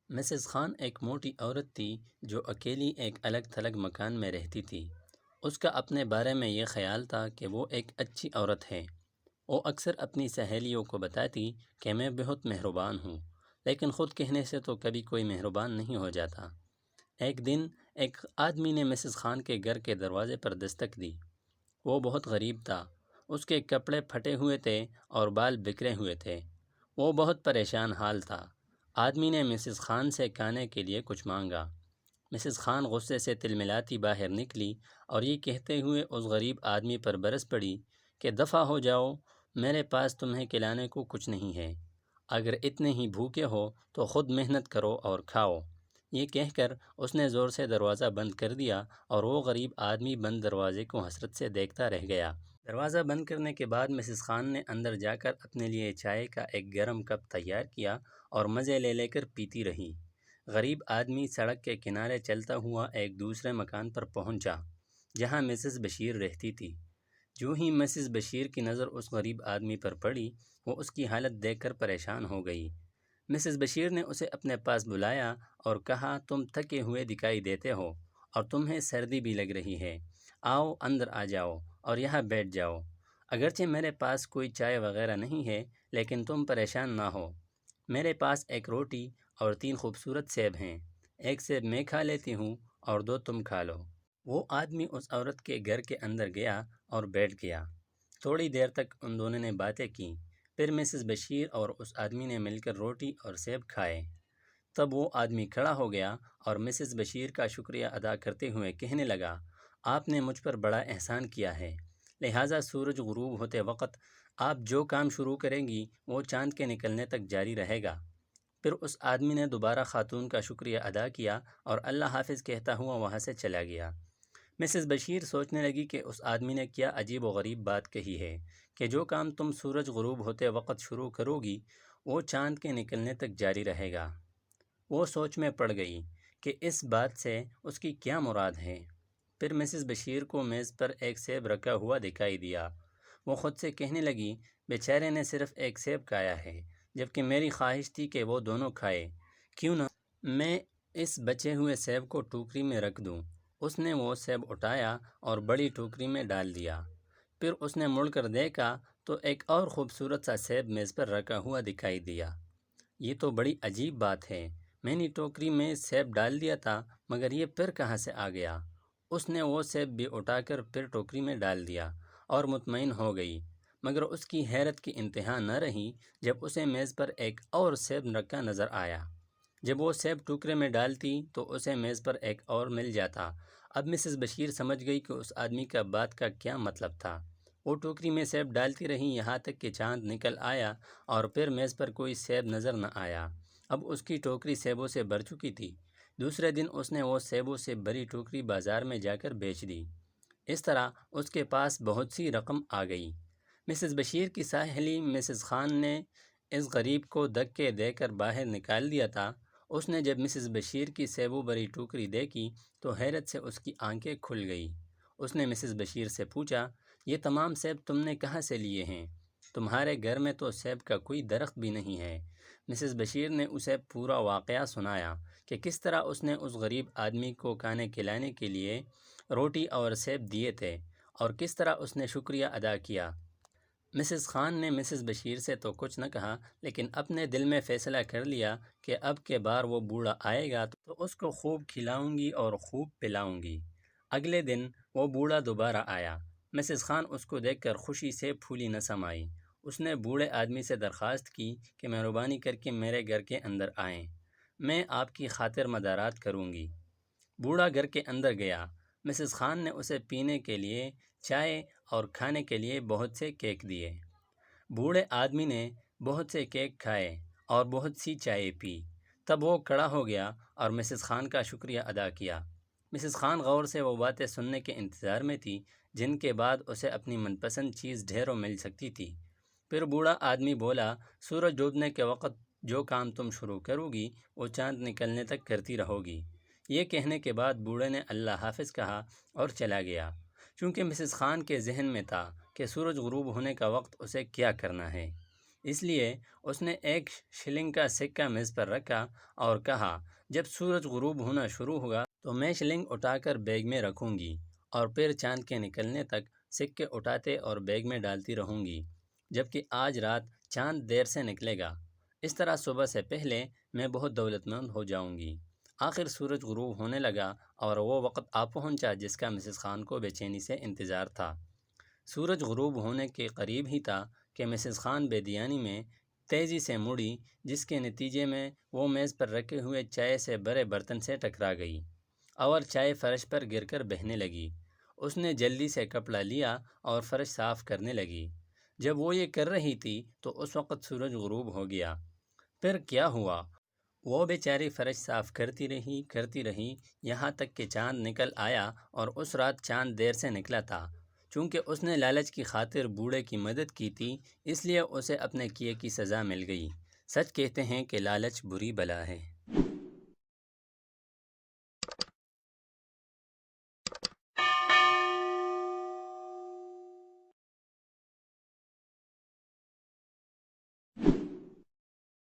Mrs Khan ایک موٹی عورت تھی جو اکیلی ایک الگ تھلگ مکان میں رہتی تھی۔ اس کا اپنے بارے میں یہ خیال تھا کہ وہ ایک اچھی عورت ہے۔ وہ اکثر اپنی سہیلیوں کو بتاتی کہ میں بہت مہربان ہوں، لیکن خود کہنے سے تو کبھی کوئی مہربان نہیں ہو جاتا۔ ایک دن ایک آدمی نے مسز خان کے گھر کے دروازے پر دستک دی۔ وہ بہت غریب تھا۔ اس کے کپڑے پھٹے ہوئے تھے اور بال بکھرے ہوئے تھے۔ وہ بہت پریشان حال تھا۔ آدمی نے مسز خان سے کھانے کے لیے کچھ مانگا۔ مسز خان غصے سے تلملاتی باہر نکلی اور یہ کہتے ہوئے اس غریب آدمی پر برس پڑی کہ دفع ہو جاؤ، میرے پاس تمہیں کھلانے کو کچھ نہیں ہے۔ اگر اتنے ہی بھوکے ہو تو خود محنت کرو اور کھاؤ۔ یہ کہہ کر اس نے زور سے دروازہ بند کر دیا اور وہ غریب آدمی بند دروازے کو حسرت سے دیکھتا رہ گیا۔ دروازہ بند کرنے کے بعد مسز خان نے اندر جا کر اپنے لیے چائے کا ایک گرم کپ تیار کیا اور مزے لے لے کر پیتی رہی۔ غریب آدمی سڑک کے کنارے چلتا ہوا ایک دوسرے مکان پر پہنچا جہاں مسز بشیر رہتی تھی۔ جو ہی مسز بشیر کی نظر اس غریب آدمی پر پڑی، وہ اس کی حالت دیکھ کر پریشان ہو گئی۔ مسز بشیر نے اسے اپنے پاس بلایا اور کہا، تم تھکے ہوئے دکھائی دیتے ہو اور تمہیں سردی بھی لگ رہی ہے۔ آؤ اندر آ جاؤ اور یہاں بیٹھ جاؤ۔ اگرچہ میرے پاس کوئی چائے وغیرہ نہیں ہے، لیکن تم پریشان نہ ہو۔ میرے پاس ایک روٹی اور 3 خوبصورت سیب ہیں۔ ایک سیب میں کھا لیتی ہوں اور 2 تم کھا لو۔ وہ آدمی اس عورت کے گھر کے اندر گیا اور بیٹھ گیا۔ تھوڑی دیر تک ان دونوں نے باتیں کیں۔ پھر مسز بشیر اور اس آدمی نے مل کر روٹی اور سیب کھائے۔ تب وہ آدمی کھڑا ہو گیا اور مسز بشیر کا شکریہ ادا کرتے ہوئے کہنے لگا، آپ نے مجھ پر بڑا احسان کیا ہے، لہٰذا سورج غروب ہوتے وقت آپ جو کام شروع کریں گی وہ چاند کے نکلنے تک جاری رہے گا۔ پھر اس آدمی نے دوبارہ خاتون کا شکریہ ادا کیا اور اللہ حافظ کہتا ہوا وہاں سے چلا گیا۔ مسز بشیر سوچنے لگی کہ اس آدمی نے کیا عجیب و غریب بات کہی ہے کہ جو کام تم سورج غروب ہوتے وقت شروع کرو گی وہ چاند کے نکلنے تک جاری رہے گا۔ وہ سوچ میں پڑ گئی کہ اس بات سے اس کی کیا مراد ہے۔ پھر مسز بشیر کو میز پر ایک سیب رکھا ہوا دکھائی دیا۔ وہ خود سے کہنے لگی، بیچارے نے صرف ایک سیب کھایا ہے، جبکہ میری خواہش تھی کہ وہ دونوں کھائے۔ کیوں نہ میں اس بچے ہوئے سیب کو ٹوکری میں رکھ دوں۔ اس نے وہ سیب اٹھایا اور بڑی ٹوکری میں ڈال دیا۔ پھر اس نے مڑ کر دیکھا تو ایک اور خوبصورت سا سیب میز پر رکھا ہوا دکھائی دیا۔ یہ تو بڑی عجیب بات ہے، میں نے ٹوکری میں سیب ڈال دیا تھا مگر یہ پھر کہاں سے آ گیا؟ اس نے وہ سیب بھی اٹھا کر پھر ٹوکری میں ڈال دیا اور مطمئن ہو گئی، مگر اس کی حیرت کی انتہا نہ رہی جب اسے میز پر ایک اور سیب رکھا نظر آیا۔ جب وہ سیب ٹوکرے میں ڈالتی تو اسے میز پر ایک اور مل جاتا۔ اب مسز بشیر سمجھ گئی کہ اس آدمی کا بات کا کیا مطلب تھا۔ وہ ٹوکری میں سیب ڈالتی رہی یہاں تک کہ چاند نکل آیا اور پھر میز پر کوئی سیب نظر نہ آیا۔ اب اس کی ٹوکری سیبوں سے بھر چکی تھی۔ دوسرے دن اس نے وہ سیبوں سے بھری ٹوکری بازار میں جا کر بیچ دی۔ اس طرح اس کے پاس بہت سی رقم آ گئی۔ مسز بشیر کی سہیلی مسز خان نے اس غریب کو دھکے دے کر باہر نکال دیا تھا۔ اس نے جب مسز بشیر کی سیبوں بھری ٹوکری دیکھی تو حیرت سے اس کی آنکھیں کھل گئی۔ اس نے مسز بشیر سے پوچھا، یہ تمام سیب تم نے کہاں سے لیے ہیں؟ تمہارے گھر میں تو سیب کا کوئی درخت بھی نہیں ہے۔ مسز بشیر نے اسے پورا واقعہ سنایا کہ کس طرح اس نے اس غریب آدمی کو کھانے کھلانے کے لیے روٹی اور سیب دیے تھے اور کس طرح اس نے شکریہ ادا کیا۔ مسز خان نے مسز بشیر سے تو کچھ نہ کہا، لیکن اپنے دل میں فیصلہ کر لیا کہ اب کے بار وہ بوڑھا آئے گا تو اس کو خوب کھلاؤں گی اور خوب پلاؤں گی۔ اگلے دن وہ بوڑھا دوبارہ آیا۔ مسز خان اس کو دیکھ کر خوشی سے پھولی نہ سمائی۔ اس نے بوڑھے آدمی سے درخواست کی کہ مہربانی کر کے میرے گھر کے اندر آئیں، میں آپ کی خاطر مدارات کروں گی۔ بوڑھا گھر کے اندر گیا۔ مسز خان نے اسے پینے کے لیے چائے اور کھانے کے لیے بہت سے کیک دیے۔ بوڑھے آدمی نے بہت سے کیک کھائے اور بہت سی چائے پی۔ تب وہ کھڑا ہو گیا اور مسز خان کا شکریہ ادا کیا۔ مسز خان غور سے وہ باتیں سننے کے انتظار میں تھی جن کے بعد اسے اپنی من پسند چیز ڈھیروں مل سکتی تھی۔ پھر بوڑھا آدمی بولا، سورج ڈوبنے کے وقت جو کام تم شروع کرو گی وہ چاند نکلنے تک کرتی رہو گی۔ یہ کہنے کے بعد بوڑھے نے اللہ حافظ کہا اور چلا گیا۔ چونکہ مسز خان کے ذہن میں تھا کہ سورج غروب ہونے کا وقت اسے کیا کرنا ہے، اس لیے اس نے 1 شلنگ کا سکہ میز پر رکھا اور کہا، جب سورج غروب ہونا شروع ہوگا تو میں شلنگ اٹھا کر بیگ میں رکھوں گی اور پھر چاند کے نکلنے تک سکے اٹھاتے اور بیگ میں ڈالتی رہوں گی، جبکہ آج رات چاند دیر سے نکلے گا۔ اس طرح صبح سے پہلے میں بہت دولت مند ہو جاؤں گی۔ آخر سورج غروب ہونے لگا اور وہ وقت آ پہنچا جس کا مسز خان کو بے چینی سے انتظار تھا۔ سورج غروب ہونے کے قریب ہی تھا کہ مسز خان بے دھیانی میں تیزی سے مڑی، جس کے نتیجے میں وہ میز پر رکھے ہوئے چائے سے بھرے برتن سے ٹکرا گئی اور چائے فرش پر گر کر بہنے لگی۔ اس نے جلدی سے کپڑا لیا اور فرش صاف کرنے لگی۔ جب وہ یہ کر رہی تھی تو اس وقت سورج غروب ہو گیا۔ پھر کیا ہوا؟ وہ بیچاری فرش صاف کرتی رہی یہاں تک کہ چاند نکل آیا، اور اس رات چاند دیر سے نکلا تھا۔ چونکہ اس نے لالچ کی خاطر بوڑھے کی مدد کی تھی، اس لیے اسے اپنے کیے کی سزا مل گئی۔ سچ کہتے ہیں کہ لالچ بری بلا ہے۔